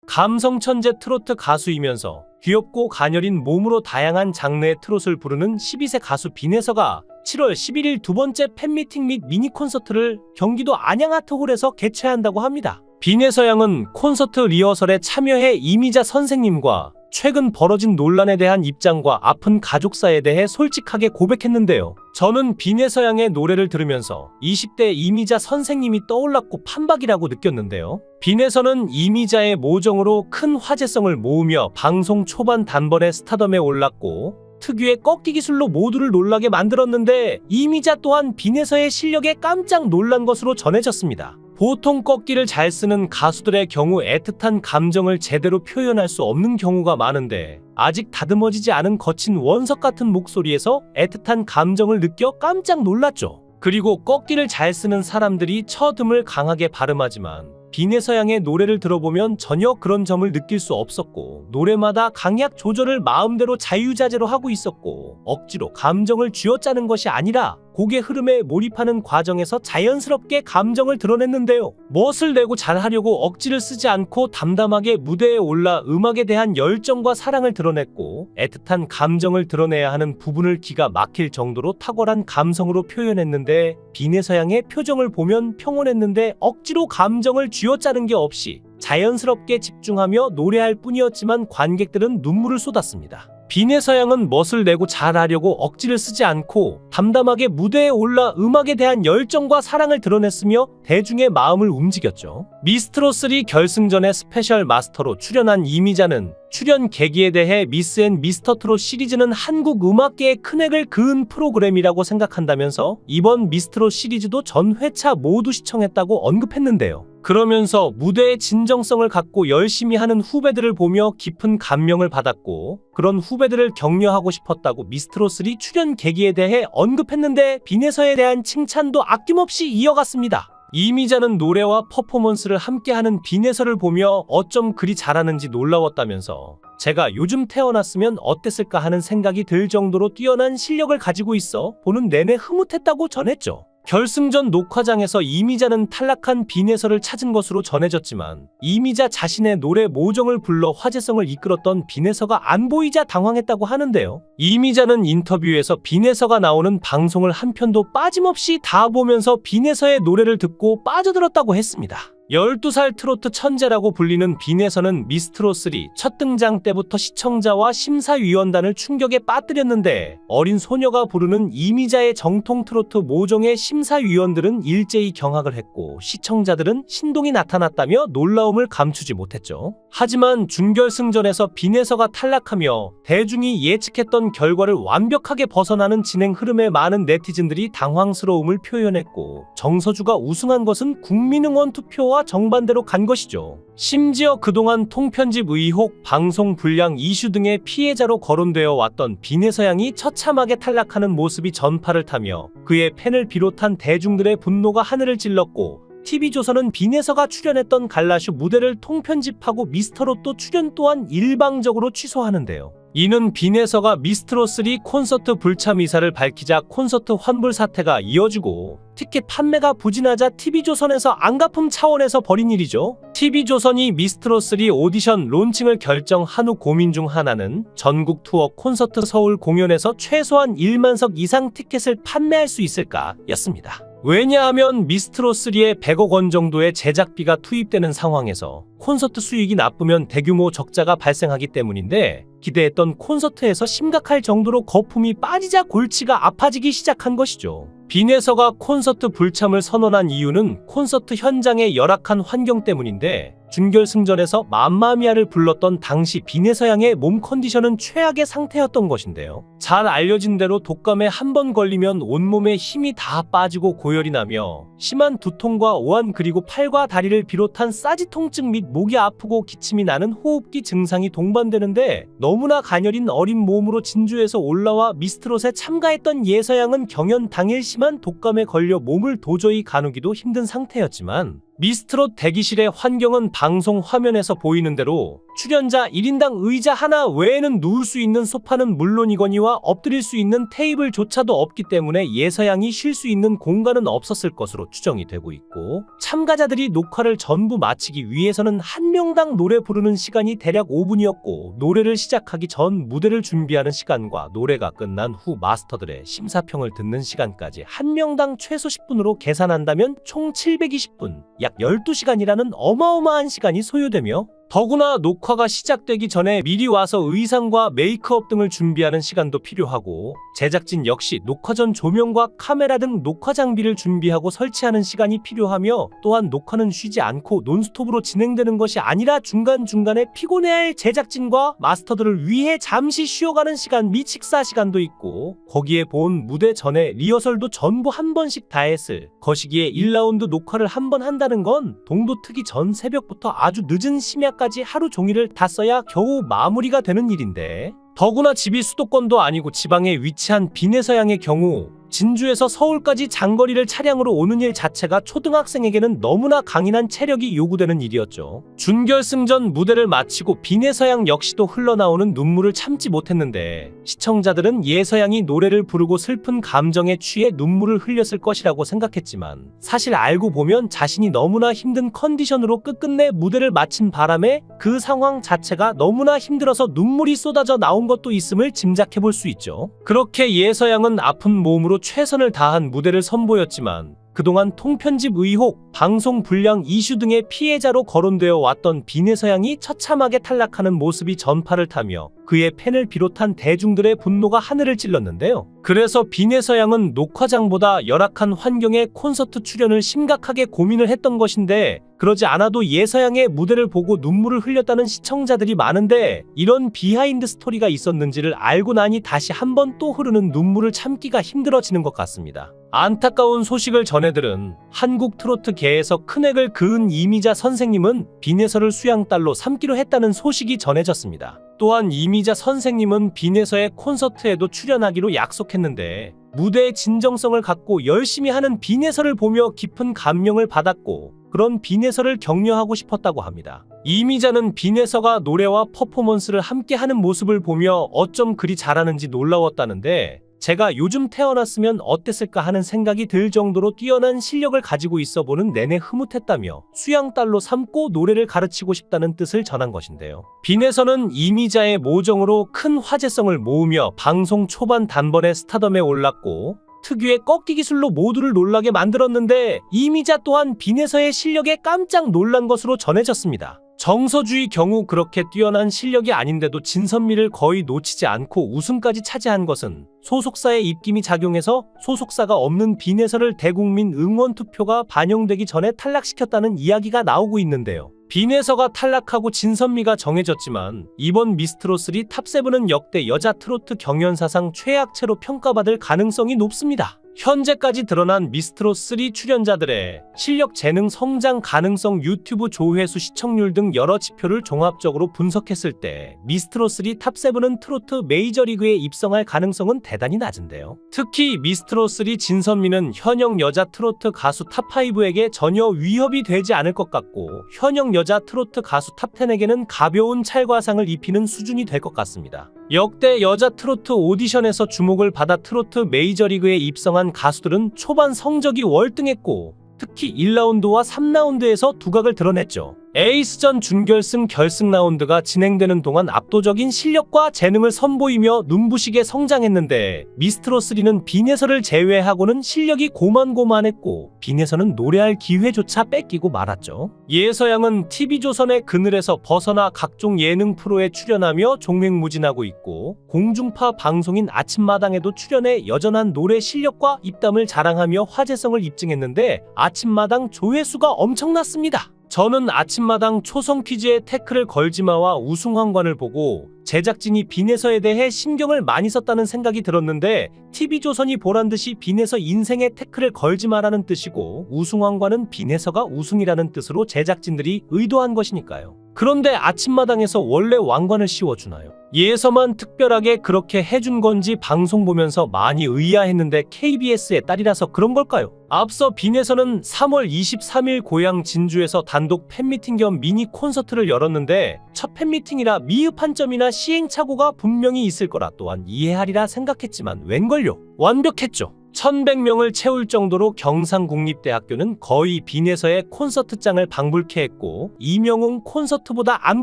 감성 천재 트로트 가수이면서 귀엽고 가녀린 몸으로 다양한 장르의 트롯을 부르는 12세 가수 빈에서가 7월 11일 두 번째 팬미팅 및 미니 콘서트를 경기도 안양아트홀에서 개최한다고 합니다. 빈에서 양은 콘서트 리허설에 참여해 이미자 선생님과 최근 벌어진 논란에 대한 입장과 아픈 가족사에 대해 솔직하게 고백했는데요. 저는 빈에서 양의 노래를 들으면서 20대 이미자 선생님이 떠올랐고 판박이라고 느꼈는데요. 빈에서는 이미자의 모정으로 큰 화제성을 모으며 방송 초반 단번에 스타덤에 올랐고 특유의 꺾기 기술로 모두를 놀라게 만들었는데 이미자 또한 빈에서의 실력에 깜짝 놀란 것으로 전해졌습니다. 보통 꺾기를 잘 쓰는 가수들의 경우 애틋한 감정을 제대로 표현할 수 없는 경우가 많은데 아직 다듬어지지 않은 거친 원석 같은 목소리에서 애틋한 감정을 느껴 깜짝 놀랐죠. 그리고 꺾기를 잘 쓰는 사람들이 처음을 강하게 발음하지만 빈에서 양의 노래를 들어보면 전혀 그런 점을 느낄 수 없었고 노래마다 강약 조절을 마음대로 자유자재로 하고 있었고 억지로 감정을 쥐어짜는 것이 아니라 곡의 흐름에 몰입하는 과정에서 자연스럽게 감정을 드러냈는데요. 멋을 내고 잘하려고 억지를 쓰지 않고 담담하게 무대에 올라 음악에 대한 열정과 사랑을 드러냈고 애틋한 감정을 드러내야 하는 부분을 기가 막힐 정도로 탁월한 감성으로 표현했는데 빈에서 양의 표정을 보면 평온했는데 억지로 감정을 쥐어짜는 게 없이 자연스럽게 집중하며 노래할 뿐이었지만 관객들은 눈물을 쏟았습니다. 빈에서 양은 멋을 내고 잘하려고 억지를 쓰지 않고 담담하게 무대에 올라 음악에 대한 열정과 사랑을 드러냈으며 대중의 마음을 움직였죠. 미스트롯3 결승전에 스페셜 마스터로 출연한 이미자는 출연 계기에 대해 미스 앤 미스터 트롯 시리즈는 한국 음악계에 큰 획을 그은 프로그램이라고 생각한다면서 이번 미스트롯 시리즈도 전 회차 모두 시청했다고 언급했는데요. 그러면서 무대의 진정성을 갖고 열심히 하는 후배들을 보며 깊은 감명을 받았고 그런 후배들을 격려하고 싶었다고 미스트롯3 출연 계기에 대해 언급했는데 빈에서에 대한 칭찬도 아낌없이 이어갔습니다. 이미자는 노래와 퍼포먼스를 함께하는 빈에서를 보며 어쩜 그리 잘하는지 놀라웠다면서 제가 요즘 태어났으면 어땠을까 하는 생각이 들 정도로 뛰어난 실력을 가지고 있어 보는 내내 흐뭇했다고 전했죠. 결승전 녹화장에서 이미자는 탈락한 빈에서를 찾은 것으로 전해졌지만 이미자 자신의 노래 모정을 불러 화제성을 이끌었던 빈에서가 안 보이자 당황했다고 하는데요. 이미자는 인터뷰에서 빈에서가 나오는 방송을 한 편도 빠짐없이 다 보면서 빈에서의 노래를 듣고 빠져들었다고 했습니다. 12살 트로트 천재라고 불리는 빈에서는 미스트롯3 첫 등장 때부터 시청자와 심사위원단을 충격에 빠뜨렸는데 어린 소녀가 부르는 이미자의 정통 트로트 모정에 심사위원들은 일제히 경악을 했고 시청자들은 신동이 나타났다며 놀라움을 감추지 못했죠. 하지만 준결승전에서 빈에서가 탈락하며 대중이 예측했던 결과를 완벽하게 벗어나는 진행 흐름에 많은 네티즌들이 당황스러움을 표현했고 정서주가 우승한 것은 국민응원 투표와 정반대로 간 것이죠. 심지어 그동안 통편집 의혹, 방송 불량 이슈 등의 피해자로 거론되어 왔던 빈에서 양이 처참하게 탈락하는 모습이 전파를 타며 그의 팬을 비롯한 대중들의 분노가 하늘을 찔렀고 TV조선은 빈에서가 출연했던 갈라쇼 무대를 통편집하고 미스터롯도 출연 또한 일방적으로 취소하는데요. 이는 빈에서가 미스트롯3 콘서트 불참 의사를 밝히자 콘서트 환불 사태가 이어지고 티켓 판매가 부진하자 TV조선에서 안가품 차원에서 벌인 일이죠. TV조선이 미스트롯3 오디션 론칭을 결정한 후 고민 중 하나는 전국 투어 콘서트 서울 공연에서 최소한 1만석 이상 티켓을 판매할 수 있을까 였습니다. 왜냐하면 미스트롯3에 100억 원 정도의 제작비가 투입되는 상황에서 콘서트 수익이 나쁘면 대규모 적자가 발생하기 때문인데 기대했던 콘서트에서 심각할 정도로 거품이 빠지자 골치가 아파지기 시작한 것이죠. 빈에서가 콘서트 불참을 선언한 이유는 콘서트 현장의 열악한 환경 때문인데 준결승전에서 맘마미아를 불렀던 당시 빈에서 양의 몸 컨디션은 최악의 상태였던 것인데요. 잘 알려진 대로 독감에 한 번 걸리면 온몸에 힘이 다 빠지고 고열이 나며 심한 두통과 오한 그리고 팔과 다리를 비롯한 싸지 통증 및 목이 아프고 기침이 나는 호흡기 증상이 동반되는데 너무나 가녀린 어린 몸으로 진주에서 올라와 미스트롯에 참가했던 예서 양은 경연 당일 심한 독감에 걸려 몸을 도저히 가누기도 힘든 상태였지만 미스트롯 대기실의 환경은 방송 화면에서 보이는 대로 출연자 1인당 의자 하나 외에는 누울 수 있는 소파는 물론이거니와 엎드릴 수 있는 테이블조차도 없기 때문에 예서양이 쉴 수 있는 공간은 없었을 것으로 추정이 되고 있고, 참가자들이 녹화를 전부 마치기 위해서는 한 명당 노래 부르는 시간이 대략 5분이었고, 노래를 시작하기 전 무대를 준비하는 시간과 노래가 끝난 후 마스터들의 심사평을 듣는 시간까지 한 명당 최소 10분으로 계산한다면 총 720분, 약 12시간이라는 어마어마한 시간이 소요되며, 더구나 녹화가 시작되기 전에 미리 와서 의상과 메이크업 등을 준비하는 시간도 필요하고, 제작진 역시 녹화 전 조명과 카메라 등 녹화 장비를 준비하고 설치하는 시간이 필요하며, 또한 녹화는 쉬지 않고 논스톱으로 진행되는 것이 아니라 중간중간에 피곤해할 제작진과 마스터들을 위해 잠시 쉬어가는 시간 및 식사 시간도 있고, 거기에 본 무대 전에 리허설도 전부 한 번씩 다 했을 것이기에 1라운드 녹화를 한 번 한다는 건 동도 트기 전 새벽부터 아주 늦은 심야까지 하루 종일을 다 써야 겨우 마무리가 되는 일인데, 더구나 집이 수도권도 아니고 지방에 위치한 비내서양의 경우 진주에서 서울까지 장거리를 차량으로 오는 일 자체가 초등학생에게는 너무나 강인한 체력이 요구되는 일이었죠. 준결승전 무대를 마치고 비내서양 역시도 흘러나오는 눈물을 참지 못했는데, 시청자들은 예서양이 노래를 부르고 슬픈 감정에 취해 눈물을 흘렸을 것이라고 생각했지만, 사실 알고 보면 자신이 너무나 힘든 컨디션으로 끝끝내 무대를 마친 바람에 그 상황 자체가 너무나 힘들어서 눈물이 쏟아져 나온 것도 있음을 짐작해 볼 수 있죠. 그렇게 예서양은 아픈 몸으로 최선을 다한 무대를 선보였지만, 그동안 통편집 의혹, 방송 불량 이슈 등의 피해자로 거론되어 왔던 비내서양이 처참하게 탈락하는 모습이 전파를 타며 그의 팬을 비롯한 대중들의 분노가 하늘을 찔렀는데요. 그래서 비내서양은 녹화장보다 열악한 환경의 콘서트 출연을 심각하게 고민을 했던 것인데, 그러지 않아도 예서양의 무대를 보고 눈물을 흘렸다는 시청자들이 많은데, 이런 비하인드 스토리가 있었는지를 알고 나니 다시 한번 또 흐르는 눈물을 참기가 힘들어지는 것 같습니다. 안타까운 소식을 전해들은 한국 트로트계에서 큰획을 그은 이미자 선생님은 비내서를 수양딸로 삼기로 했다는 소식이 전해졌습니다. 또한 이미자 선생님은 비내서의 콘서트에도 출연하기로 약속했는데, 무대의 진정성을 갖고 열심히 하는 비내서를 보며 깊은 감명을 받았고, 그런 비내서를 격려하고 싶었다고 합니다. 이미자는 비내서가 노래와 퍼포먼스를 함께 하는 모습을 보며 어쩜 그리 잘하는지 놀라웠다는데, 제가 요즘 태어났으면 어땠을까 하는 생각이 들 정도로 뛰어난 실력을 가지고 있어 보는 내내 흐뭇했다며 수양딸로 삼고 노래를 가르치고 싶다는 뜻을 전한 것인데요. 빈에서는 이미자의 모정으로 큰 화제성을 모으며 방송 초반 단번에 스타덤에 올랐고, 특유의 꺾기 기술로 모두를 놀라게 만들었는데, 이미자 또한 빈에서의 실력에 깜짝 놀란 것으로 전해졌습니다. 정서주의 경우 그렇게 뛰어난 실력이 아닌데도 진선미를 거의 놓치지 않고 우승까지 차지한 것은 소속사의 입김이 작용해서 소속사가 없는 빈에서를 대국민 응원 투표가 반영되기 전에 탈락시켰다는 이야기가 나오고 있는데요. 빈에서가 탈락하고 진선미가 정해졌지만, 이번 미스트롯3 탑7은 역대 여자 트로트 경연사상 최악체로 평가받을 가능성이 높습니다. 현재까지 드러난 미스트롯3 출연자들의 실력, 재능, 성장 가능성, 유튜브 조회수, 시청률 등 여러 지표를 종합적으로 분석했을 때 미스트롯3 탑7은 트로트 메이저리그에 입성할 가능성은 대단히 낮은데요. 특히 미스트롯3 진선미는 현역 여자 트로트 가수 탑5에게 전혀 위협이 되지 않을 것 같고, 현역 여자 트로트 가수 탑10에게는 가벼운 찰과상을 입히는 수준이 될 것 같습니다. 역대 여자 트로트 오디션에서 주목을 받아 트로트 메이저리그에 입성한 가수들은 초반 성적이 월등했고, 특히 1라운드와 3라운드에서 두각을 드러냈죠. 에이스전 준결승 결승 라운드가 진행되는 동안 압도적인 실력과 재능을 선보이며 눈부시게 성장했는데, 미스트롯3는 빈에서를 제외하고는 실력이 고만고만했고, 빈에서는 노래할 기회조차 뺏기고 말았죠. 예서양은 TV조선의 그늘에서 벗어나 각종 예능 프로에 출연하며 종횡무진하고 있고, 공중파 방송인 아침마당에도 출연해 여전한 노래 실력과 입담을 자랑하며 화제성을 입증했는데, 아침마당 조회수가 엄청났습니다. 저는 아침마당 초성 퀴즈의 태클을 걸지마와 우승왕관을 보고 제작진이 빈에서에 대해 신경을 많이 썼다는 생각이 들었는데, TV조선이 보란듯이 빈에서 인생의 태클을 걸지마라는 뜻이고, 우승왕관은 빈에서가 우승이라는 뜻으로 제작진들이 의도한 것이니까요. 그런데 아침마당에서 원래 왕관을 씌워주나요? 예서만 특별하게 그렇게 해준 건지 방송 보면서 많이 의아했는데 KBS의 딸이라서 그런 걸까요? 앞서 빈에서는 3월 23일 고향 진주에서 단독 팬미팅 겸 미니 콘서트를 열었는데 첫 팬미팅이라 미흡한 점이나 시행착오가 분명히 있을 거라 또한 이해하리라 생각했지만 웬걸요? 완벽했죠. 1100명을 채울 정도로 경상국립대학교는 거의 빈에서의 콘서트장을 방불케 했고 이명웅 콘서트보다 안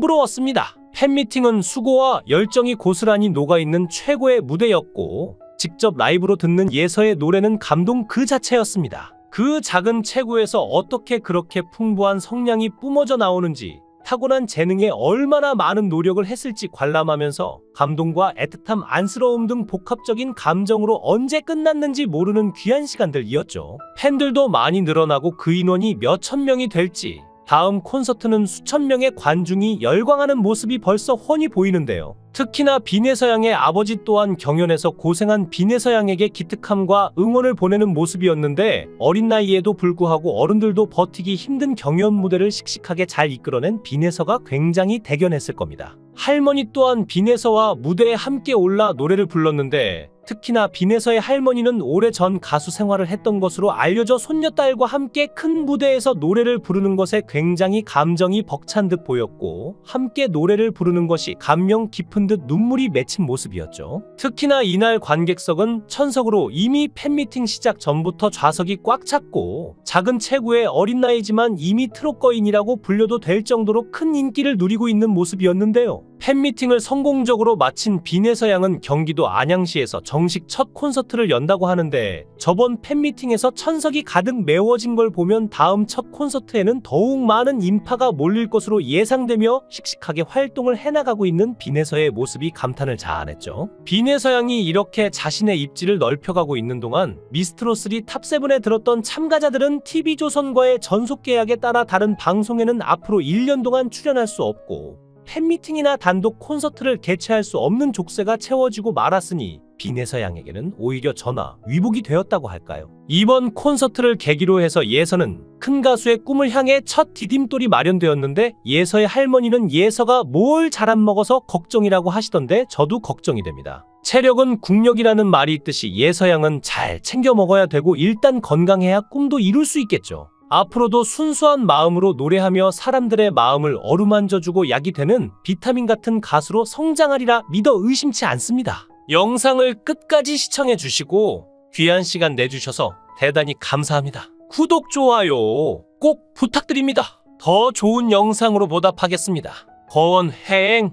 부러웠습니다. 팬미팅은 수고와 열정이 고스란히 녹아있는 최고의 무대였고 직접 라이브로 듣는 예서의 노래는 감동 그 자체였습니다. 그 작은 체구에서 어떻게 그렇게 풍부한 성량이 뿜어져 나오는지 타고난 재능에 얼마나 많은 노력을 했을지 관람하면서 감동과 애틋함, 안쓰러움 등 복합적인 감정으로 언제 끝났는지 모르는 귀한 시간들이었죠. 팬들도 많이 늘어나고 그 인원이 몇천 명이 될지 다음 콘서트는 수천 명의 관중이 열광하는 모습이 벌써 훤히 보이는데요. 특히나 빈에서양의 아버지 또한 경연에서 고생한 빈에서양에게 기특함과 응원을 보내는 모습이었는데 어린 나이에도 불구하고 어른들도 버티기 힘든 경연 무대를 씩씩하게 잘 이끌어낸 빈에서가 굉장히 대견했을 겁니다. 할머니 또한 빈에서와 무대에 함께 올라 노래를 불렀는데 특히나 빈에서의 할머니는 오래전 가수 생활을 했던 것으로 알려져 손녀딸과 함께 큰 무대에서 노래를 부르는 것에 굉장히 감정이 벅찬 듯 보였고 함께 노래를 부르는 것이 감명 깊은 듯 눈물이 맺힌 모습이었죠. 특히나 이날 관객석은 천석으로 이미 팬미팅 시작 전부터 좌석이 꽉 찼고 작은 체구의 어린 나이지만 이미 트롯거인이라고 불려도 될 정도로 큰 인기를 누리고 있는 모습이었는데요. 팬미팅을 성공적으로 마친 빈에서 양은 경기도 안양시에서 정식 첫 콘서트를 연다고 하는데 저번 팬미팅에서 천석이 가득 메워진 걸 보면 다음 첫 콘서트에는 더욱 많은 인파가 몰릴 것으로 예상되며 씩씩하게 활동을 해나가고 있는 빈에서의 모습이 감탄을 자아냈죠. 빈에서 양이 이렇게 자신의 입지를 넓혀가고 있는 동안 미스트롯3 탑7에 들었던 참가자들은 TV조선과의 전속 계약에 따라 다른 방송에는 앞으로 1년 동안 출연할 수 없고 팬미팅이나 단독 콘서트를 개최할 수 없는 족쇄가 채워지고 말았으니 빈에서 양에게는 오히려 전화 위복이 되었다고 할까요? 이번 콘서트를 계기로 해서 예서는 큰 가수의 꿈을 향해 첫 디딤돌이 마련되었는데 예서의 할머니는 예서가 뭘 잘 안 먹어서 걱정이라고 하시던데 저도 걱정이 됩니다. 체력은 국력이라는 말이 있듯이 예서 양은 잘 챙겨 먹어야 되고 일단 건강해야 꿈도 이룰 수 있겠죠. 앞으로도 순수한 마음으로 노래하며 사람들의 마음을 어루만져주고 약이 되는 비타민 같은 가수로 성장하리라 믿어 의심치 않습니다. 영상을 끝까지 시청해 주시고 귀한 시간 내주셔서 대단히 감사합니다. 구독, 좋아요 꼭 부탁드립니다. 더 좋은 영상으로 보답하겠습니다. 거원행